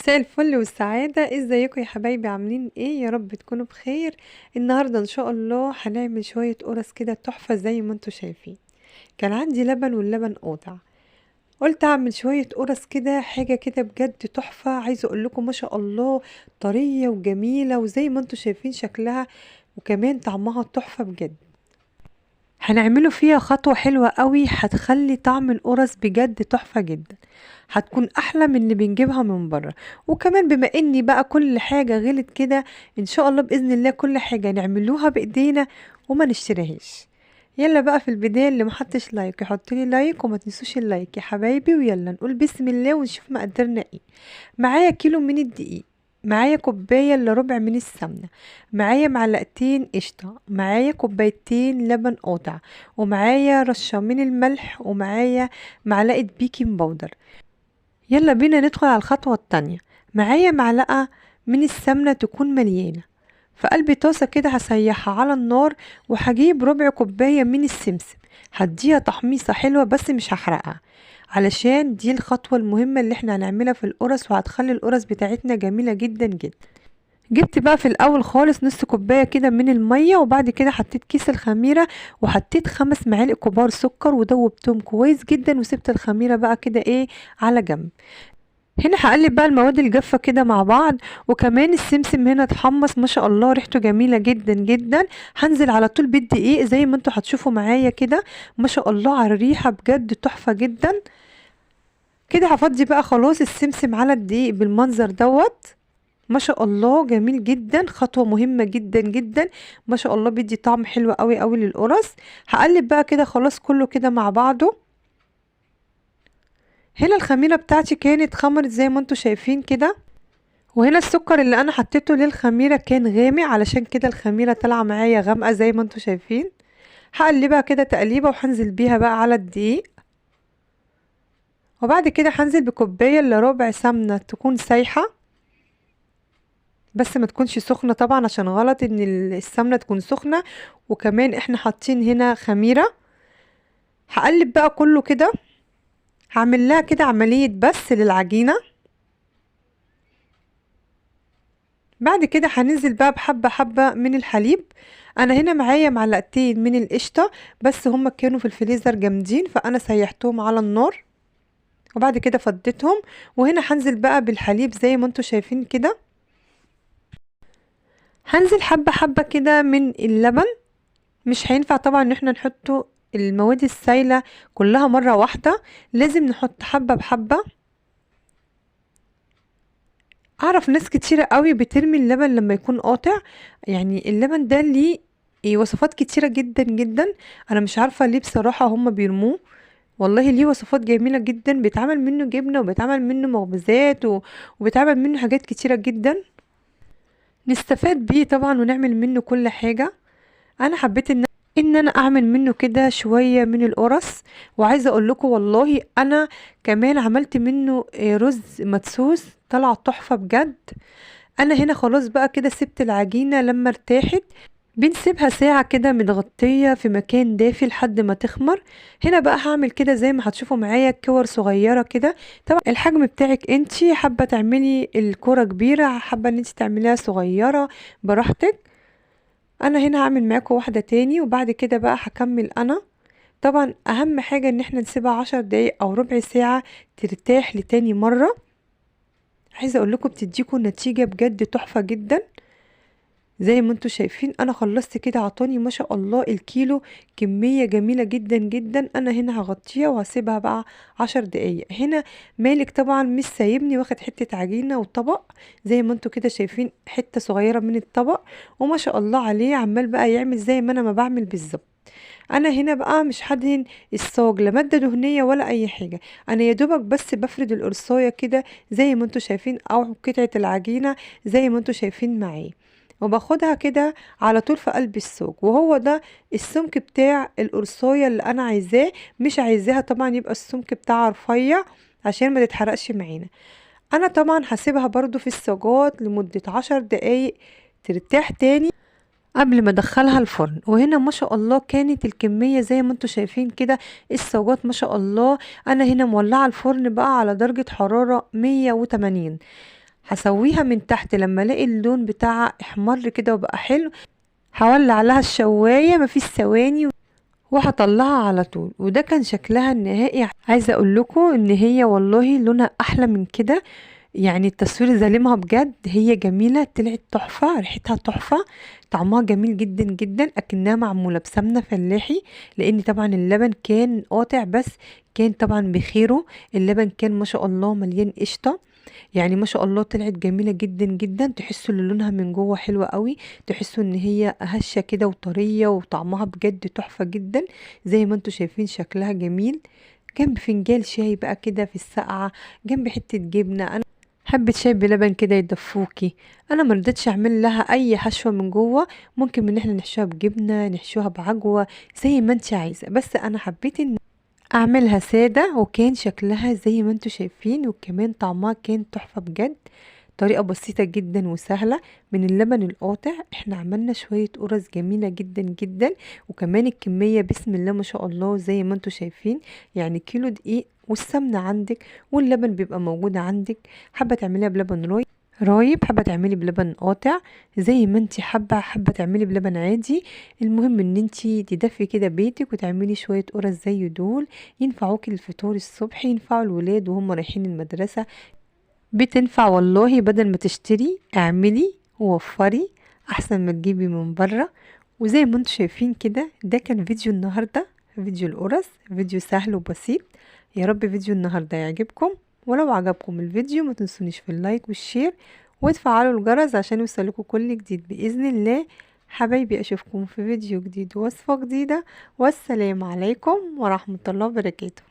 مساء الفل والسعادة، ازيكم يا حبايبي؟ عاملين ايه؟ يا رب تكونوا بخير. النهاردة ان شاء الله هنعمل شوية قرص كده تحفة زي ما انتوا شايفين. كان عندي لبن واللبن قاطع، قلت اعمل شوية قرص كده، حاجة كده بجد تحفة. عايزة اقول لكم ما شاء الله طرية وجميلة وزي ما انتوا شايفين شكلها، وكمان طعمها تحفة بجد. هنعمله فيها خطوة حلوة قوي هتخلي طعم القرص بجد تحفة جدا، هتكون احلى من اللي بنجيبها من بره. وكمان بما اني بقى كل حاجة غلت كده، ان شاء الله بإذن الله كل حاجة نعملوها بإيدينا وما نشتريهاش. يلا بقى في البداية اللي محطش لايك يحط لي لايك، وما تنسوش اللايك يا حبايبي، ويلا نقول بسم الله ونشوف مقدرنا ايه. معايا كيلو من الدقيق، معايا كوباية الا ربع من السمنة، معايا معلقتين قشطة، معايا كوبايتين لبن قاطع، ومعايا رشة من الملح، ومعايا معلقة بيكنج باودر. يلا بينا ندخل على الخطوة التانية. معايا معلقة من السمنة تكون مليانة، في قلب طاسة كده هسيحها على النار، وهجيب ربع كوباية من السمسم، هديها تحميصة حلوة بس مش هحرقها، علشان دي الخطوة المهمة اللي احنا هنعملها في القرص، وهتخلي القرص بتاعتنا جميلة جدا جدا. جبت بقى في الاول خالص نص كوبايه كده من الميه، وبعد كده حطيت كيس الخميره، وحطيت 5 معالق كبار سكر ودوبتهم كويس جدا، وسبت الخميره بقى كده ايه على جنب. هنا هقلب بقى المواد الجافه كده مع بعض، وكمان السمسم هنا اتحمص ما شاء الله ريحته جميله جدا جدا. هنزل على طول بالدقيق زي ما انتوا هتشوفوا معايا كده، ما شاء الله على الريحه بجد تحفه جدا. كده هفضي بقى خلاص السمسم على الدقيق بالمنظر دوت، ما شاء الله جميل جدا، خطوة مهمة جدا جدا، ما شاء الله بيدي طعم حلو قوي قوي للقرص. هقلب بقى كده خلاص كله كده مع بعضه. هنا الخميرة بتاعتي كانت خمرت زي ما انتوا شايفين كده، وهنا السكر اللي انا حطيته للخميرة كان غامق، علشان كده الخميرة طالعة معايا غامقة زي ما انتوا شايفين. هقلبها كده تقليبة وهنزل بيها بقى على الدقيق، وبعد كده هنزل بكوباية الا ربع سمنة تكون سايحة، بس ما تكونش سخنة طبعا عشان غلط ان السمنة تكون سخنة، وكمان احنا حاطين هنا خميرة. هقلب بقى كله كده، هعمل لها كده عملية بس للعجينة. بعد كده هننزل بقى بحبة حبة من الحليب. انا هنا معايا معلقتين من القشطة، بس هما كانوا في الفريزر جامدين فانا سيحتهم على النار، وبعد كده فضيتهم. وهنا هنزل بقى بالحليب زي ما انتوا شايفين كده، هنزل حبة حبة كده من اللبن. مش هينفع طبعا ان احنا نحطه المواد السايلة كلها مرة واحدة، لازم نحط حبة بحبة. اعرف ناس كتيرة قوي بترمي اللبن لما يكون قاطع، يعني اللبن ده ليه وصفات كتيرة جدا جدا، انا مش عارفة ليه بصراحة هما بيرموه. والله ليه وصفات جميلة جدا، بيتعمل منه جبنة وبيتعمل منه مخبوزات وبيتعمل منه حاجات كتيرة جدا نستفاد بيه طبعا ونعمل منه كل حاجة. انا حبيت ان انا اعمل منه كده شوية من القرص. وعايزة اقول لكم والله انا كمان عملت منه رز مدسوس طلع تحفة بجد. انا هنا خلاص بقى كده سبت العجينة لما ارتاحت، بنسيبها ساعة كده متغطية في مكان دافي لحد ما تخمر. هنا بقى هعمل كده زي ما هتشوفوا معايا كور صغيرة كده، طبعا الحجم بتاعك انتي، حابة تعملي الكورة كبيرة حابة ان انتي تعمليها صغيرة براحتك. انا هنا هعمل معاكم واحدة تاني، وبعد كده بقى هكمل انا. طبعا اهم حاجة ان احنا نسيبها 10 دقايق او ربع ساعة ترتاح لتاني مرة. عايزة اقول لكم بتديكم نتيجة بجد تحفة جدا. زي ما انتوا شايفين انا خلصت كده، عطاني ما شاء الله الكيلو كمية جميلة جدا جدا. انا هنا هغطيها وهسيبها بقى 10 دقايق. هنا مالك طبعا مش سايبني، واخد حتة عجينة وطبق زي ما انتوا كده شايفين حتة صغيرة من الطبق، وما شاء الله عليه عمال بقى يعمل زي ما انا ما بعمل بالظبط. انا هنا بقى مش هدهن الصاج لا مادة دهنية ولا اي حاجة، انا يا دوبك بس بفرد القرصاية كده زي ما انتوا شايفين، او قطعة العجينة زي ما انتوا شايفين معايا، وباخدها كده على طول في قلب الصاج. وهو ده السمك بتاع القرصاية اللي انا عايزاه، مش عايزاها طبعا يبقى السمك بتاعها رفيع عشان ما تتحرقش معانا. انا طبعا هسيبها برضو في الصاجات لمدة 10 دقايق ترتاح تاني قبل ما ادخلها الفرن. وهنا ما شاء الله كانت الكمية زي ما انتوا شايفين كده، الصاجات ما شاء الله. انا هنا مولعة الفرن بقى على درجة حرارة 180. هسويها من تحت لما الاقي اللون بتاعها احمر كده وبقى حلو، هولع لها الشواية مفيش ثواني وهطلعها على طول. وده كان شكلها النهائي. عايزه اقول لكم ان هي والله لونها احلى من كده، يعني التصوير ظالمها بجد. هي جميله، طلعت تحفه، ريحتها تحفه، طعمها جميل جدا جدا، اكنها معموله بسمنه فلاحي، لان طبعا اللبن كان قاطع، بس كان طبعا بخيره. اللبن كان ما شاء الله مليان قشطه، يعني ما شاء الله طلعت جميلة جدا جدا. تحسوا ان لونها من جوه حلوة قوي، تحسوا ان هي هشة كده وطرية، وطعمها بجد تحفة جدا. زي ما انتوا شايفين شكلها جميل، جنب فنجان شاي بقى كده في السقعة، جنب حتة جبنة. انا حبة شاي بلبن كده يدفوكي. انا مرضتش اعمل لها اي حشوة من جوه، ممكن ان احنا نحشوها بجبنة، نحشوها بعجوة، زي ما انت عايزة، بس انا حبيت ان اعملها سادة، وكان شكلها زي ما انتوا شايفين، وكمان طعمها كان تحفة بجد. طريقة بسيطة جدا وسهلة. من اللبن القاطع احنا عملنا شوية قرص جميلة جدا جدا، وكمان الكمية بسم الله ما شاء الله زي ما انتوا شايفين، يعني كيلو دقيق والسمنة عندك واللبن بيبقى موجود عندك. حابة تعمليها بلبن رايب، حابة تعملي بلبن قاطع، زي ما انتي حابة تعملي بلبن عادي. المهم ان انتي تدفي كده بيتك وتعملي شوية قرص زي دول، ينفعوكي للفطور الصبح، ينفعوا الولاد وهم رايحين المدرسة، بتنفع والله. بدل ما تشتري اعملي ووفري، احسن ما تجيبي من بره. وزي ما انتم شايفين كده، ده كان فيديو النهاردة، فيديو القرص، فيديو سهل وبسيط. يا رب فيديو النهاردة يعجبكم، ولو عجبكم الفيديو ما تنسونيش في اللايك والشير وتفعلوا الجرس عشان يوصلكوا كل جديد بإذن الله. حبايبي اشوفكم في فيديو جديد ووصفة جديدة، والسلام عليكم ورحمة الله وبركاته.